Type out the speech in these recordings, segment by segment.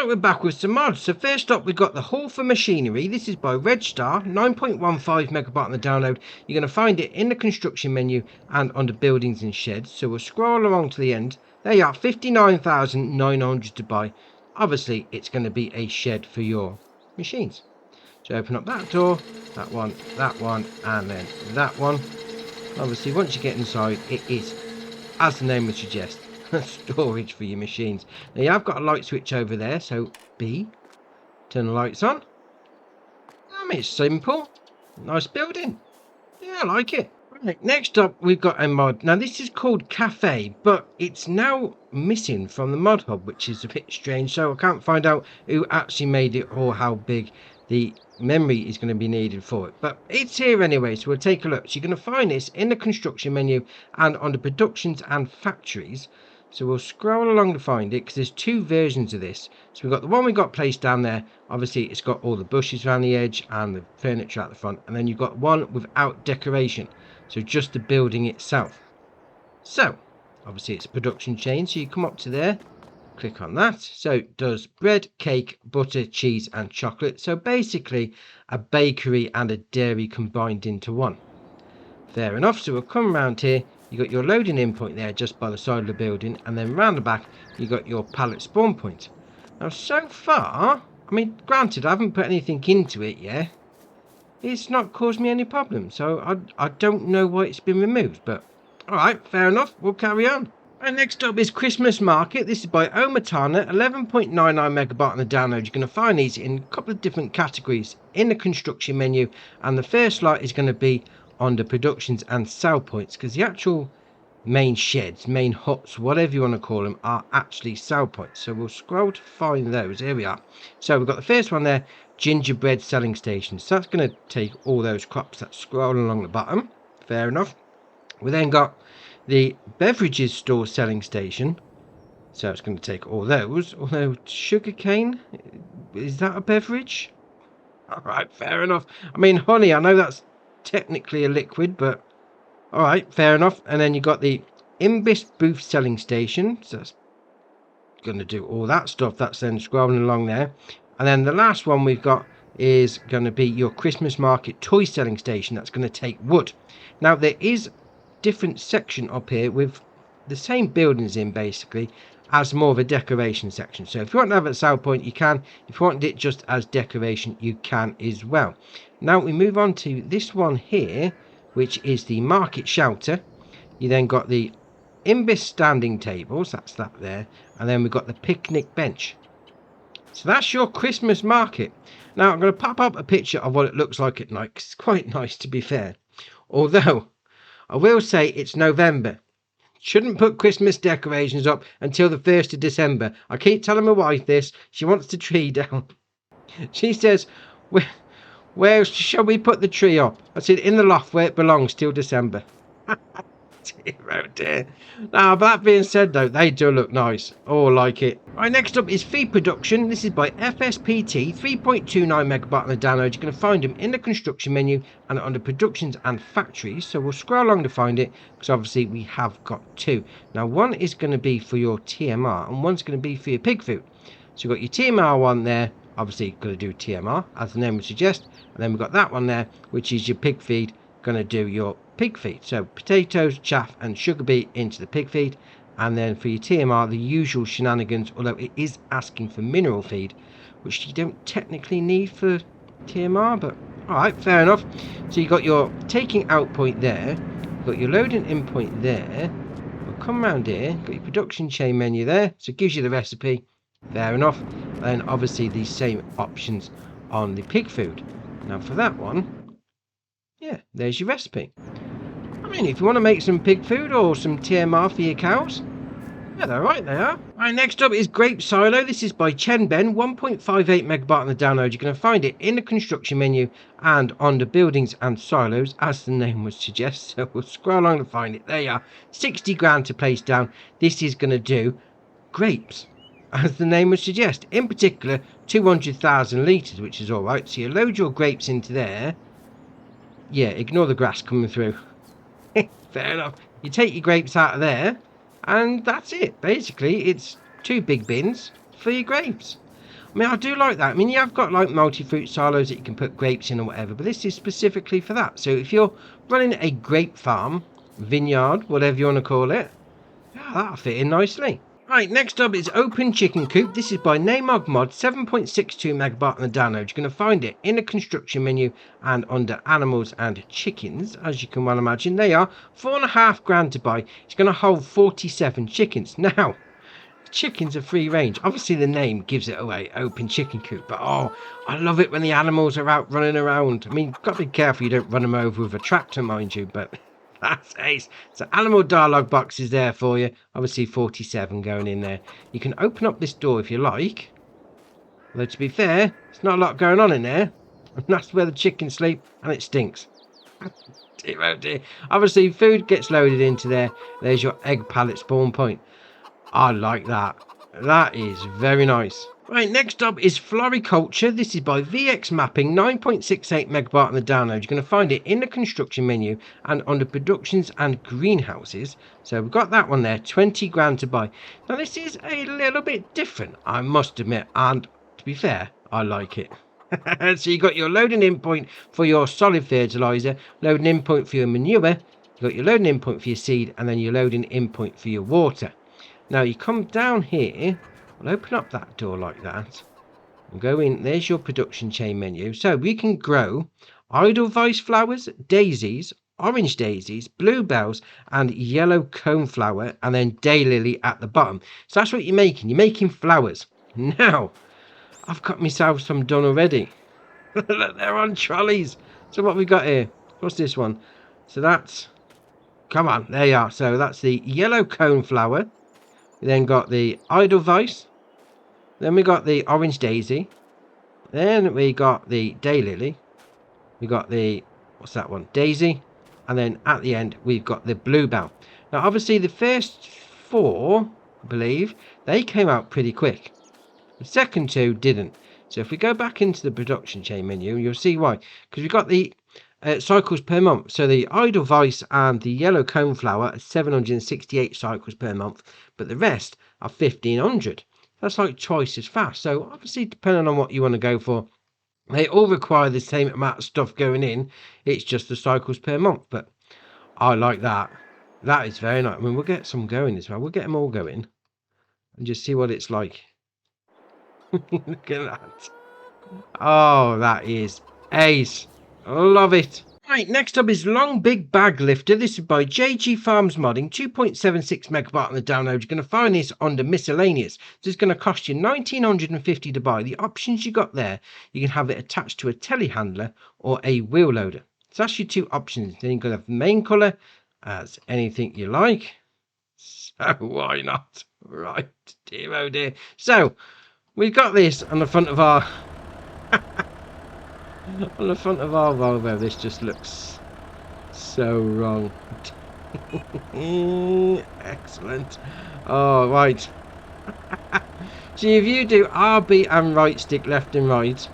Right, we're back with some mods. So first up, we've got the Hall for Machinery. This is by Red Star, 9.15 megabyte on the download. You're going to find it in the construction menu and under buildings and sheds. So we'll scroll along to the end. There you are, 59,900 to buy. Obviously, it's going to be a shed for your machines. So open up that door, that one, and then that one. Obviously, once you get inside, it is, as the name would suggest, storage for your machines. Now you have got a light switch over there, so B, turn the lights on. I mean, it's simple, nice building. Yeah, I like it. Right, next up we've got a mod. Now this is called Cafe, but it's now missing from the mod hub, which is a bit strange. So I can't find out who actually made it or how big the memory is going to be needed for it, but it's here anyway, so we'll take a look. So you're going to find this in the construction menu and under productions and factories. So we'll scroll along to find it, because there's two versions of this. So we've got the one we got placed down there. Obviously it's got all the bushes around the edge and the furniture at the front, and then you've got one without decoration, so just the building itself. So obviously it's a production chain, so you come up to there, click on that. So it does bread, cake, butter, cheese and chocolate. So basically a bakery and a dairy combined into one. Fair enough. So we'll come around here. You got your loading in point there just by the side of the building, and then round the back you got your pallet spawn point. Now so far, I mean, granted I haven't put anything into it yet, it's not caused me any problems, so I don't know why it's been removed, but alright, fair enough, we'll carry on. And next up is Christmas Market. This is by Omatana, 11.99 megabyte on the download. You're going to find these in a couple of different categories in the construction menu, and the first lot is going to be under productions and sell points, because the actual main sheds, main huts, whatever you want to call them, are actually sell points. So we'll scroll to find those. Here we are. So we've got the first one there, gingerbread selling station. So that's going to take all those crops that scroll along the bottom. Fair enough. We then got the beverages store selling station, so it's going to take all those. Although sugarcane, is that a beverage? All right, fair enough. I mean, honey, I know that's technically a liquid, but all right, fair enough. And then you got the Imbis booth selling station, so that's going to do all that stuff. That's then scrolling along there. And then the last one we've got is going to be your Christmas market toy selling station. That's going to take wood. Now there is different section up here with the same buildings in, basically, as more of a decoration section. So if you want to have it at sell point, you can. If you want it just as decoration, you can as well. Now we move on to this one here, which is the market shelter. You then got the Imbis standing tables, that's that there, and then we've got the picnic bench. So that's your Christmas market. Now I'm going to pop up a picture of what it looks like at night, 'cause it's quite nice, to be fair. Although I will say it's November. Shouldn't put Christmas decorations up until the 1st of December. I keep telling my wife this. She wants the tree down. She says, where shall we put the tree up? I said, in the loft where it belongs till December. Dear, oh dear. Now, but that being said, though, they do look nice. Oh, like it. Right, next up is Feed Production. This is by FSPT, 3.29 megabyte on the download. You're going to find them in the construction menu and under productions and factories. So we'll scroll along to find it, because obviously we have got two. Now, one is going to be for your TMR and one's going to be for your pig food. So you've got your TMR one there, obviously going to do TMR, as the name would suggest. And then we've got that one there, which is your pig feed, going to do your pig feed. So potatoes, chaff and sugar beet into the pig feed. And then for your TMR, the usual shenanigans, although it is asking for mineral feed, which you don't technically need for TMR, but alright, fair enough. So you got your taking out point there, you've got your loading in point there. We'll come around here, got your production chain menu there, so it gives you the recipe. Fair enough. And obviously the same options on the pig food. Now for that one, yeah, there's your recipe. I mean, if you want to make some pig food or some TMR for your cows, yeah, they're right, they are. Right, next up is Grape Silo. This is by Chenben, 1.58 megabyte on the download. You're going to find it in the construction menu and under buildings and silos, as the name would suggest. So we'll scroll along to find it. There you are. 60 grand to place down. This is going to do grapes, as the name would suggest. In particular, 200,000 litres, which is alright. So you load your grapes into there. Yeah, ignore the grass coming through. Fair enough. You take your grapes out of there, and that's it. Basically, it's two big bins for your grapes. I mean, I do like that. I mean, you have got like multi-fruit silos that you can put grapes in or whatever, but this is specifically for that. So if you're running a grape farm, vineyard, whatever you want to call it, yeah, that'll fit in nicely. Right, next up is Open Chicken Coop. This is by Namog Mod, 7.62 megabyte on the download. You're going to find it in the construction menu and under animals and chickens. As you can well imagine, they are £4.5 to buy. It's going to hold 47 chickens. Now, chickens are free range. Obviously, the name gives it away, Open Chicken Coop. But oh, I love it when the animals are out running around. I mean, you've got to be careful you don't run them over with a tractor, mind you, but... That's ace. So animal dialogue box is there for you. Obviously 47 going in there. You can open up this door if you like. Although to be fair, there's not a lot going on in there. And that's where the chickens sleep and it stinks. Dear, oh dear. Obviously food gets loaded into there. There's your egg pallet spawn point. I like that. That is very nice. Right, next up is Floriculture. This is by VX Mapping, 9.68 megabyte on the download. You're going to find it in the construction menu and under productions and greenhouses. So we've got that one there, 20 grand to buy. Now this is a little bit different, I must admit, and to be fair, I like it. So you got your loading in point for your solid fertilizer, loading in point for your manure, you got your loading in point for your seed, and then your loading in point for your water. Now you come down here. We'll open up that door like that and go in. There's your production chain menu. So we can grow Edelweiss flowers, daisies, orange daisies, bluebells and yellow coneflower, and then daylily at the bottom. So that's what you're making. You're making flowers. Now, I've got myself some done already. Look, they're on trolleys. So what we got here? What's this one? So that's... Come on, there you are. So that's the yellow coneflower. We then got the Edelweiss. Then we got the orange daisy. Then we got the daylily. We got the, what's that one? Daisy. And then at the end, we've got the bluebell. Now, obviously, the first four, I believe, they came out pretty quick. The second two didn't. So if we go back into the production chain menu, you'll see why. Because we've got the cycles per month. So the Edelweiss and the yellow coneflower are 768 cycles per month. But the rest are 1,500. That's like twice as fast. So obviously, depending on what you want to go for, they all require the same amount of stuff going in. It's just the cycles per month. But I like that. That is very nice. I mean, we'll get some going as well. We'll get them all going and just see what it's like. Look at that. Oh, that is ace. I love it. Right, next up is Long Big Bag Lifter. This is by JG Farms Modding, 2.76 megabyte on the download. You're going to find this under miscellaneous. So it's going to cost you $1,950 to buy. The options you got there, you can have it attached to a telehandler or a wheel loader. So that's your two options. Then you're going to have the main colour as anything you like. So why not? Right, dear oh dear. So we've got this on the front of our... on the front of our Volvo. This just looks so wrong. Excellent. Oh, right. So if you do RB and right stick, left and right,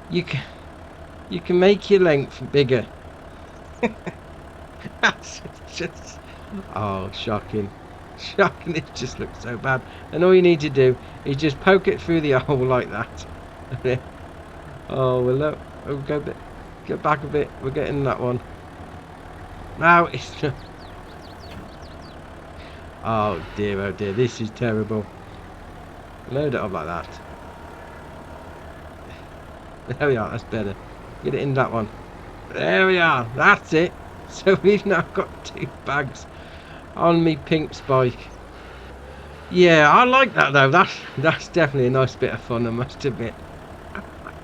you can make your length bigger. That's just, oh, shocking. Shocking. It just looks so bad. And all you need to do is just poke it through the hole like that. Oh, well, look. We'll go get back a bit. We're getting that one. Now it's... Oh dear, this is terrible. Load it up like that. There we are, that's better. Get it in that one. There we are, that's it. So we've now got 2 bags on me pink spike. Yeah, I like that though. That's definitely a nice bit of fun, I must admit.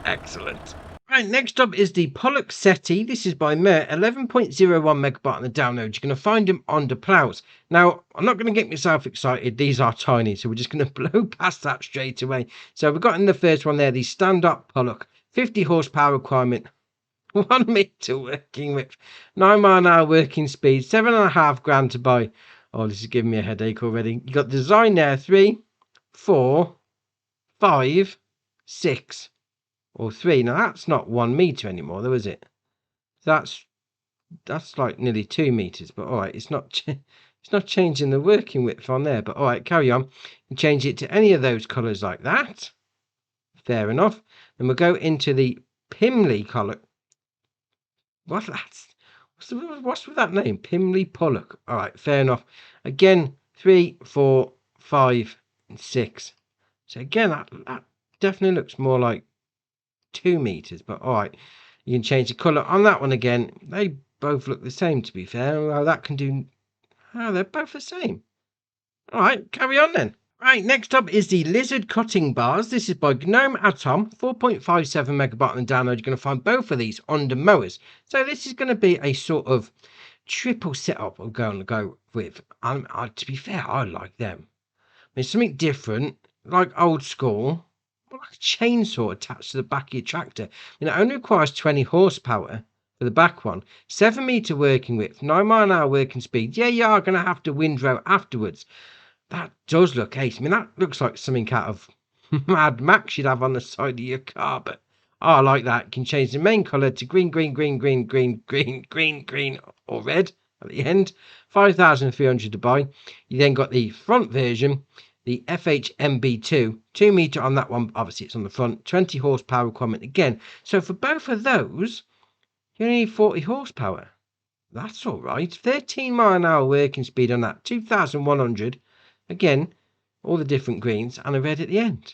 Excellent. Right, next up is the Pollock Settee. This is by Mer, 11.01 megabyte on the download. You're going to find them under plows. Now, I'm not going to get myself excited. These are tiny, so we're just going to blow past that straight away. So we've got in the first one there, the stand-up Pollock. 50 horsepower requirement. 1 meter working width. 9 mile an hour working speed. 7.5 grand to buy. Oh, this is giving me a headache already. You got design there. 3, 4, 5, 6. Or 3. Now that's not 1 meter anymore, though, is it? That's like nearly 2 meters. But all right, it's not changing the working width on there. But all right, carry on. You change it to any of those colours like that. Fair enough. Then we'll go into the Pimley colour. What? What's with that name? Pimley Pollock. All right, fair enough. Again, 3, 4, 5, and 6. So again, that definitely looks more like 2 meters. But all right, you can change the color on that one again. They both look the same, to be fair. Well, that can do. Oh, they're both the same. All right, carry on then. Right, next up is the Lizard Cutting Bars. This is by Gnome Atom, 4.57 megabyte on download. You're going to find both of these under mowers. So this is going to be a sort of triple setup I'm going to go with. To be fair, I like them. I mean, something different, like old school, like a chainsaw attached to the back of your tractor. It only requires 20 horsepower for the back one, 7 meter working width, 9 mile an hour working speed. Yeah, you are going to have to windrow afterwards. That does look ace. I mean, that looks like something out of Mad Max you'd have on the side of your car, but I like that. You can change the main colour to green, or red at the end. 5,300 to buy. You then got the front version, the FHMB2, 2 meter on that one. Obviously, it's on the front. 20 horsepower requirement again. So for both of those, you only need 40 horsepower. That's all right. 13 mile an hour working speed on that. 2,100. Again, all the different greens and a red at the end.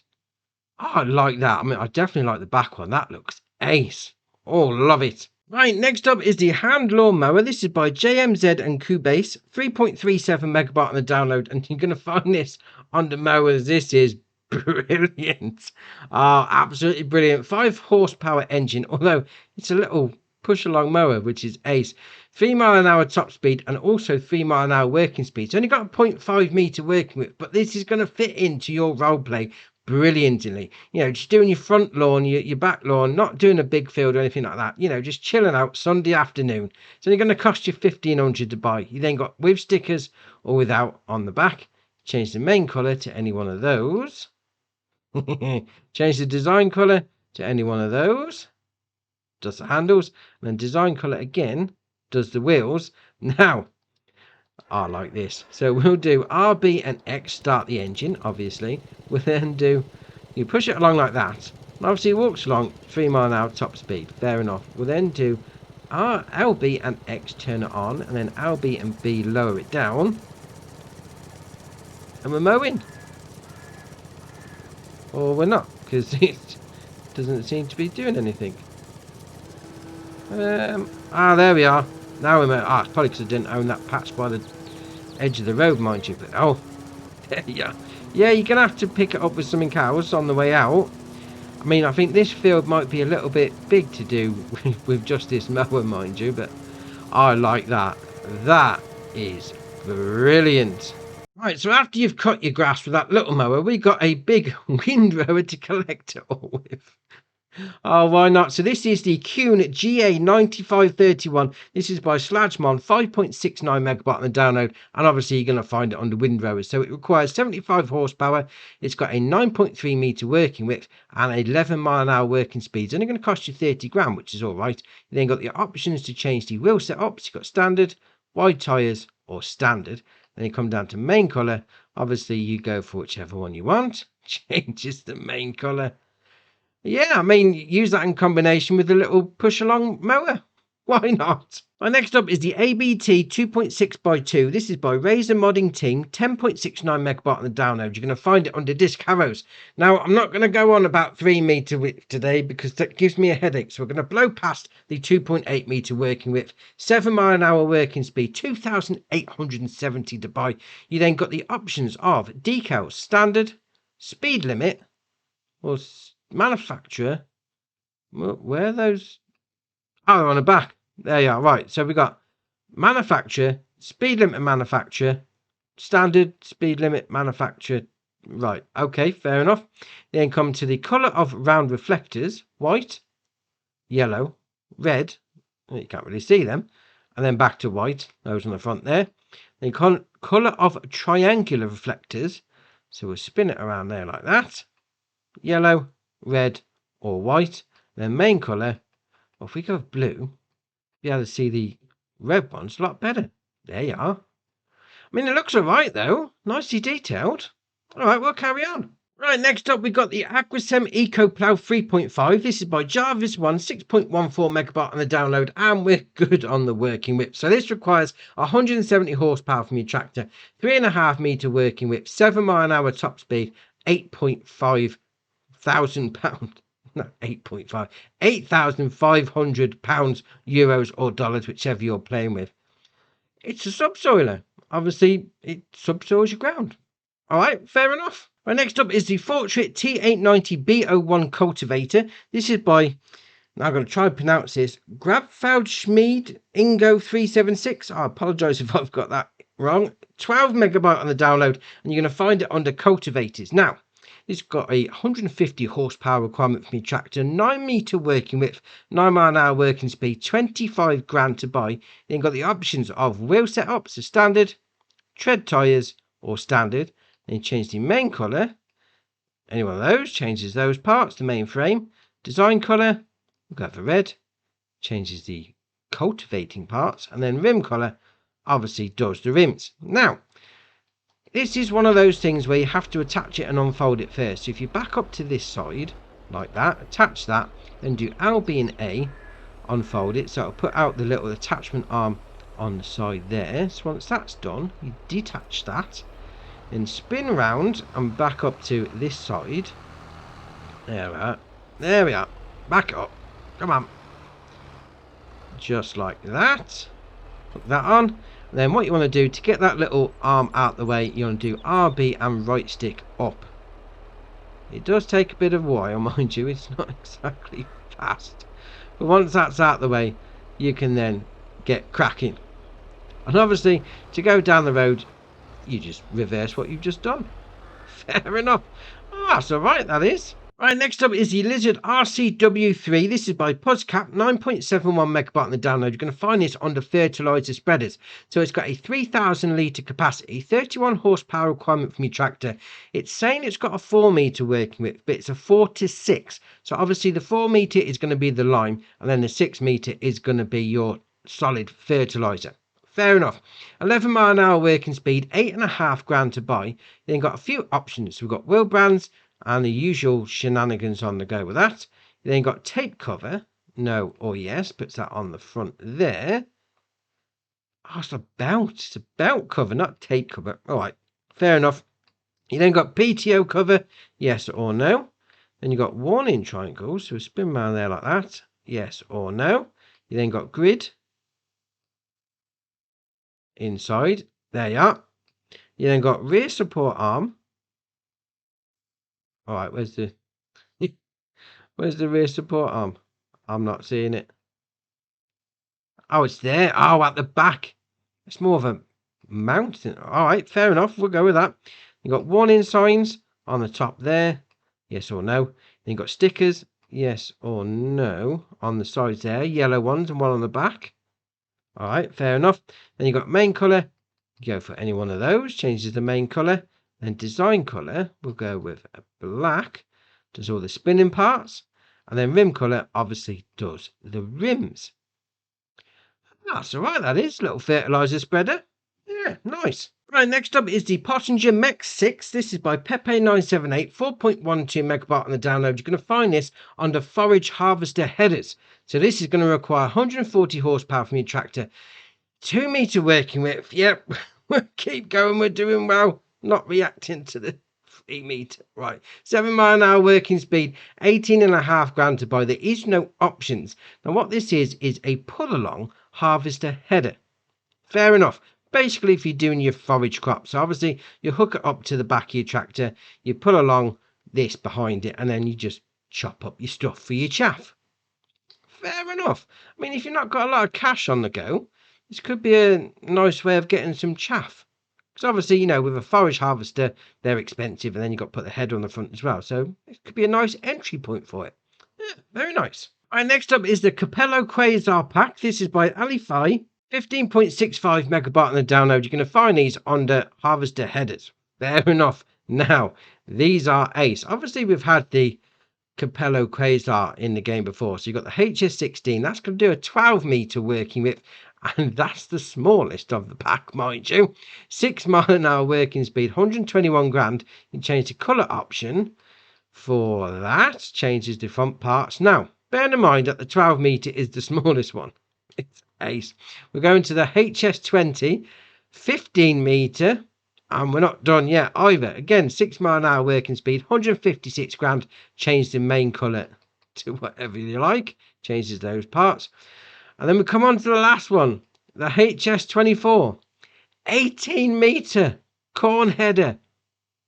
Oh, I like that. I mean, I definitely like the back one. That looks ace. Oh, love it. Right, next up is the hand lawnmower. This is by JMZ and Cubase, 3.37 megabyte on the download, and you're going to find this on the mowers. This is brilliant. Oh, absolutely brilliant. 5 horsepower engine, although it's a little push along mower, which is ace. 3 mile an hour top speed and also 3 mile an hour working speed. It's only got a 0.5 meter working width, but this is going to fit into your role play brilliantly. Just doing your front lawn, your back lawn, not doing a big field or anything like that. Just chilling out Sunday afternoon. It's only going to cost you 1,500 to buy. You then got with stickers or without on the back. Change the main color to any one of those. Change the design color to any one of those. Does the handles, and then design color again does the wheels. Now I like this, so we'll do RB and X, start the engine. Obviously we'll then do, you push it along like that, and obviously it walks along 3 mile an hour top speed. Fair enough. We'll then do LB and X, turn it on, and then LB and B, lower it down, and we're mowing. Or we're not, because it doesn't seem to be doing anything. There we are. Now we're it's probably because I didn't own that patch by the edge of the road, mind you. But oh, there you are. Yeah, you're gonna have to pick it up with something else on the way out. I mean, I think this field might be a little bit big to do with just this mower, mind you. But I like that. That is brilliant. Right, so after you've cut your grass with that little mower, we got a big windrower to collect it all with. Oh, why not? So this is the Kuhn GA9531. This is by Slajmon, 5.69 megabyte on the download, and obviously you're going to find it under windrowers. So it requires 75 horsepower. It's got a 9.3 meter working width and 11 mile an hour working speed. It's only going to cost you 30 grand, which is all right. You then got the options to change the wheel setups. You've got standard, wide tyres, or standard. Then you come down to main colour. Obviously you go for whichever one you want. Changes the main colour. Yeah, I mean, use that in combination with a little push along mower. Why not? Next up is the ABT 2.6x2. This is by Razor Modding Team, 10.69 megabyte on the download. You're going to find it under disc arrows. Now, I'm not going to go on about 3 meter width today because that gives me a headache. So we're going to blow past the 2.8 meter working width, 7 mile an hour working speed, 2,870 to buy. You then got the options of decals, standard, speed limit, or manufacturer. Where are those? Oh, they're on the back. There you are. Right, so we got manufacturer, speed limit manufacturer, standard, speed limit manufacturer. Right, okay, fair enough. Then come to the colour of round reflectors: white, yellow, red. You can't really see them. And then back to white, those on the front there. Then colour of triangular reflectors. So we'll spin it around there like that. Yellow, red, or white. Then main colour. Well, if we go with blue, be able to see the red ones a lot better. There you are. I mean, it looks all right though. Nicely detailed. All right, we'll carry on. Right, next up we've got the Agricem Eco Plow 3.5. This is by Jarvis One, 6.14 megabyte on the download, and we're good on the working whip. So this requires 170 horsepower from your tractor, 3.5 meter working whip, 7 mile an hour top speed, 8.5 thousand pound. No, 8.5, 8,500 pounds, euros or dollars, whichever you're playing with. It's a subsoiler. Obviously, it subsoils your ground. All right, fair enough. Right, next up is the Fortrit T890B01 cultivator. This is by, now I'm going to try and pronounce this, Grabfeldschmied Ingo 376. I apologise if I've got that wrong. 12 megabyte on the download, and you're going to find it under cultivators. Now, it's got a 150 horsepower requirement from your tractor, 9 meter working width, 9 mile an hour working speed, 25 grand to buy. Then you've got the options of wheel setup, so standard, tread tyres, or standard. Then you change the main colour. Any one of those changes those parts, the main frame. Design colour, we'll go for red, changes the cultivating parts, and then rim colour obviously does the rims. Now, this is one of those things where you have to attach it and unfold it first. So if you back up to this side, like that, attach that, then do L, B and A, unfold it. So it'll put out the little attachment arm on the side there. So once that's done, you detach that, then spin round and back up to this side. There we are. There we are. Back up. Come on. Just like that. Put that on. Then what you want to do to get that little arm out the way, you want to do RB and right stick up. It does take a bit of a while, mind you. It's not exactly fast. But once that's out the way, you can then get cracking. And obviously, to go down the road, you just reverse what you've just done. Fair enough. Oh, that's alright, that is. Right, next up is the Lizard RCW3. This is by Puzzcap, 9.71 megabyte on the download. You're going to find this under fertilizer spreaders. So it's got a 3,000 litre capacity, 31 horsepower requirement from your tractor. It's saying it's got a 4 metre working width, but it's a 4 to 6. So obviously the 4 metre is going to be the lime, and then the 6 metre is going to be your solid fertilizer. Fair enough. 11 mile an hour working speed, 8.5 grand to buy. Then got a few options. We've got wheel brands and the usual shenanigans on the go with that. Then got tape cover, no or yes, puts that on the front there. Oh, it's a belt. It's a belt cover, not tape cover. All right, fair enough. You then got PTO cover, yes or no. Then you got warning triangles, so spin around there like that, yes or no. You then got grid inside, there you are. You then got rear support arm. All right, where's the rear support arm? I'm not seeing it. Oh, it's there. Oh, at the back. It's more of a mountain. All right, fair enough. We'll go with that. You got warning signs on the top there. Yes or no. Then you got stickers. Yes or no on the sides there. Yellow ones and one on the back. All right, fair enough. Then you got main color. You go for any one of those. Changes the main color. Then design colour, we'll go with a black, does all the spinning parts, and then rim colour obviously does the rims. That's alright, that is, little fertiliser spreader. Yeah, nice. Right, next up is the Pottinger Mech 6. This is by Pepe978, 4.12 megabyte on the download. You're going to find this under forage harvester headers. So this is going to require 140 horsepower from your tractor, 2 metre working width. Yep, we'll keep going, we're doing well. Not reacting to the 3 metre. Right. 7 mile an hour working speed, 18.5 grand to buy. There is no options. Now what this is a pull along harvester header. Fair enough. Basically, if you're doing your forage crops, so obviously you hook it up to the back of your tractor, you pull along this behind it, and then you just chop up your stuff for your chaff. Fair enough. I mean, if you've not got a lot of cash on the go, this could be a nice way of getting some chaff. Because obviously, you know, with a forage harvester, they're expensive, and then you've got to put the header on the front as well. So it could be a nice entry point for it. Yeah, very nice. All right, next up is the Capello Quasar Pack. This is by Alify. 15.65 megabyte on the download. You're going to find these under harvester headers. Fair enough. Now, these are ace. Obviously, we've had the Capello Quasar in the game before. So you've got the HS16. That's going to do a 12 meter working width And that's the smallest of the pack, mind you. 6 mile an hour working speed, 121 grand. You can change the colour option for that. Changes the front parts. Now, bear in mind that the 12 metre is the smallest one. It's ace. We're going to the HS20, 15 metre. And we're not done yet either. Again, 6 mile an hour working speed, 156 grand. Change the main colour to whatever you like. Changes those parts. And then we come on to the last one, the HS24, 18 metre corn header.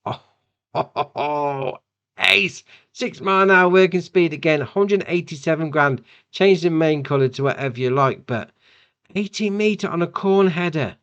Oh, ace. 6 mile an hour working speed again, 187 grand. Change the main colour to whatever you like, but 18 metre on a corn header.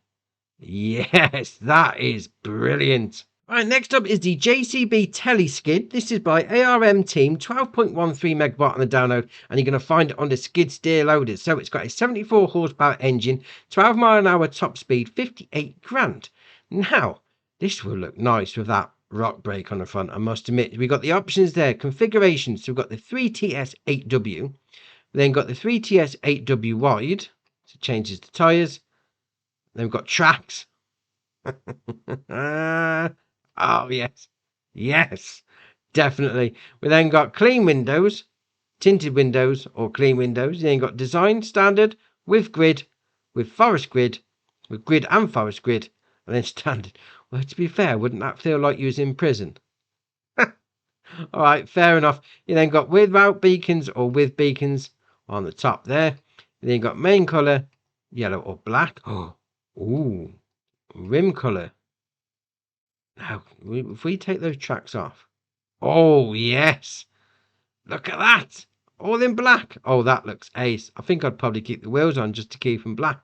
Yes, that is brilliant. Right, next up is the JCB Teleskid. This is by ARM Team, 12.13 megabyte on the download, and you're going to find it on the skid steer loaders. So it's got a 74 horsepower engine, 12 mile an hour top speed, 58 grand. Now, this will look nice with that rock brake on the front, I must admit. We've got the options there, configurations. So we've got the 3TS8W, we then got the 3TS8W wide, so it changes the tyres. Then we've got tracks. Oh, yes, definitely. We then got clean windows, tinted windows, or clean windows. Then got design standard, with grid, with forest grid, with grid and forest grid, and then standard. Well, to be fair, wouldn't that feel like you was in prison? All right, fair enough. You then got without beacons or with beacons on the top there. Then you got main colour, yellow or black. Oh, ooh, rim colour. Now, if we take those tracks off, oh yes, look at that, all in black. Oh, that looks ace. I think I'd probably keep the wheels on just to keep them black.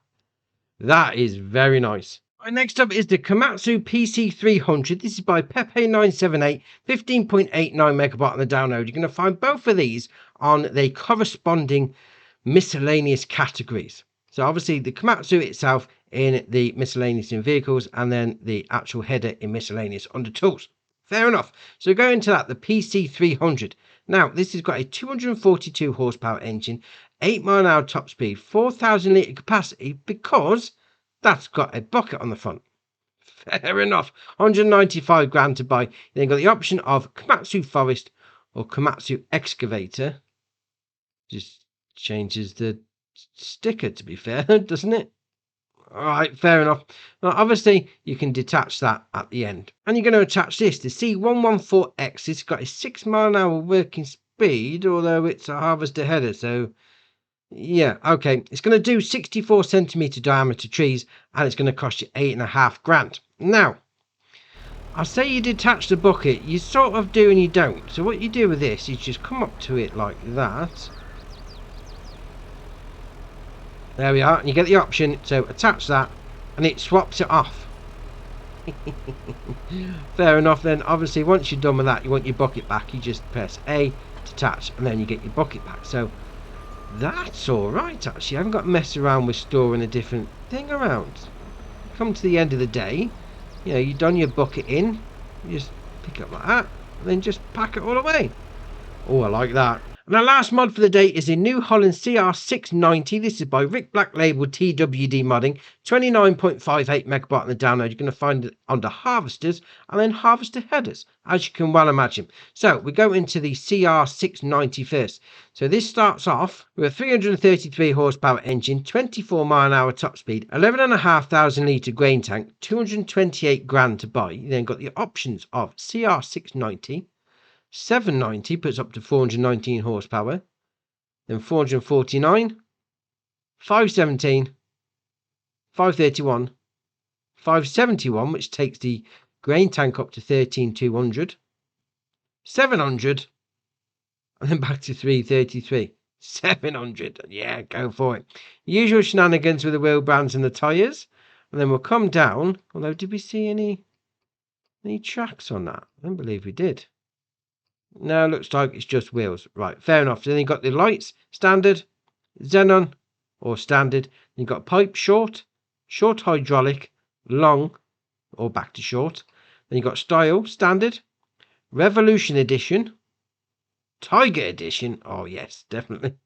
That is very nice. Right, next up is the Komatsu PC300. This is by Pepe978, 15.89 megabyte on the download. You're going to find both of these on the corresponding miscellaneous categories. So obviously the Komatsu itself in the miscellaneous in vehicles, and then the actual header in miscellaneous under tools. Fair enough. So go into that, the PC300. Now, this has got a 242 horsepower engine, 8 mile an hour top speed, 4,000 litre capacity, because that's got a bucket on the front. Fair enough. 195 grand to buy. You then got the option of Komatsu Forest or Komatsu Excavator. Just changes the sticker, to be fair, doesn't it? All right, fair enough. Now, obviously, you can detach that at the end. And you're going to attach this, the C114X. It's got a 6 mile an hour working speed, although it's a harvester header. So, yeah, okay. It's going to do 64 centimetre diameter trees, and it's going to cost you 8.5 grand. Now, I say you detach the bucket. You sort of do and you don't. So what you do with this is just come up to it like that. There we are, and you get the option to attach that, and it swaps it off. Fair enough then. Obviously, once you're done with that, you want your bucket back, you just press A, detach, and then you get your bucket back. So that's alright actually. I haven't got to mess around with storing a different thing around. Come to the end of the day, you know, you've done your bucket in, you just pick it up like that, and then just pack it all away. Oh, I like that. And our last mod for the day is the New Holland CR690. This is by Rick Black Label TWD Modding. 29.58 megabyte on the download. You're going to find it under harvesters and then harvester headers, as you can well imagine. So we go into the CR690 first. So this starts off with a 333 horsepower engine, 24 mile an hour top speed, 11,500 litre grain tank, 228 grand to buy. You then got the options of CR690. 790 puts up to 419 horsepower, then 449, 517, 531, 571, which takes the grain tank up to 13,200, 700, and then back to 333. 700, yeah, go for it. Usual shenanigans with the wheel brands and the tyres, and then we'll come down. Although, did we see any tracks on that? I don't believe we did. No, looks like it's just wheels. Right, fair enough. So then you've got the lights, standard, xenon, or standard. Then you've got pipe, short hydraulic, long, or back to short. Then you've got style, standard, revolution edition, tiger edition. Oh yes, definitely.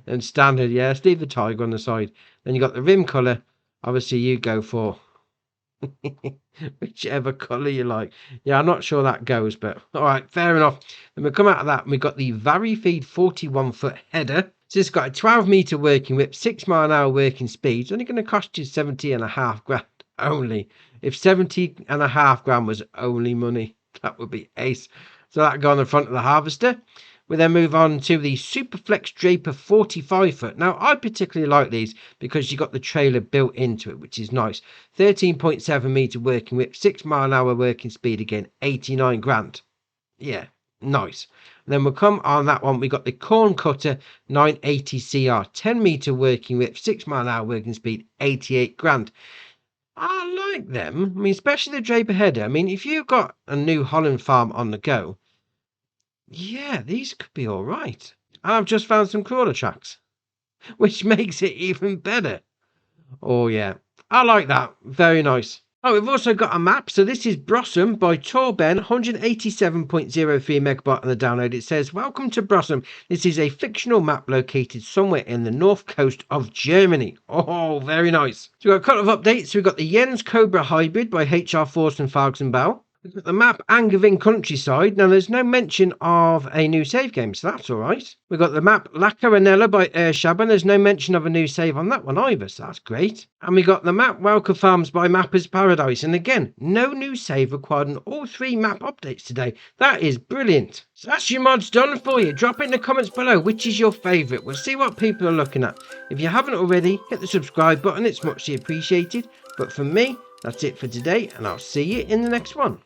And standard, yeah. Let's leave the tiger on the side. Then you got the rim colour. Obviously, you go for whichever colour you like. Yeah, I'm not sure that goes, but all right, fair enough. Then we come out of that and we got the Varifeed 41-foot header. So it's got a 12-metre working whip, 6-mile-an-hour working speed. It's only going to cost you 70.5 grand only. If 70.5 grand was only money, that would be ace. So that go on the front of the harvester. We then move on to the Superflex Draper 45-foot. Now, I particularly like these because you got the trailer built into it, which is nice. 13.7-metre working whip, 6-mile-an-hour working speed again, 89 grand. Yeah, nice. And then we'll come on that one. We got the Corn Cutter 980 CR, 10-metre working whip, 6-mile-an-hour working speed, 88 grand. I like them. I mean, especially the Draper header. I mean, if you've got a New Holland farm on the go, yeah, these could be all right. And I've just found some crawler tracks, which makes it even better. Oh, yeah. I like that. Very nice. Oh, we've also got a map. So this is Brossum by Torben, 187.03 megabyte on the download. It says, welcome to Brossum. This is a fictional map located somewhere in the north coast of Germany. Oh, very nice. So we've got a couple of updates. We've got the Jens Cobra Hybrid by HR Forson Falkenbau. We've got the map Angevin Countryside. Now, there's no mention of a new save game, so that's all right. We've got the map La Caranella by Shaban. There's no mention of a new save on that one either, so that's great. And we got the map Welcome Farms by Mappers Paradise. And again, no new save required on all 3 map updates today. That is brilliant. So that's your mods done for you. Drop it in the comments below which is your favourite. We'll see what people are looking at. If you haven't already, hit the subscribe button. It's muchly appreciated. But for me, that's it for today, and I'll see you in the next one.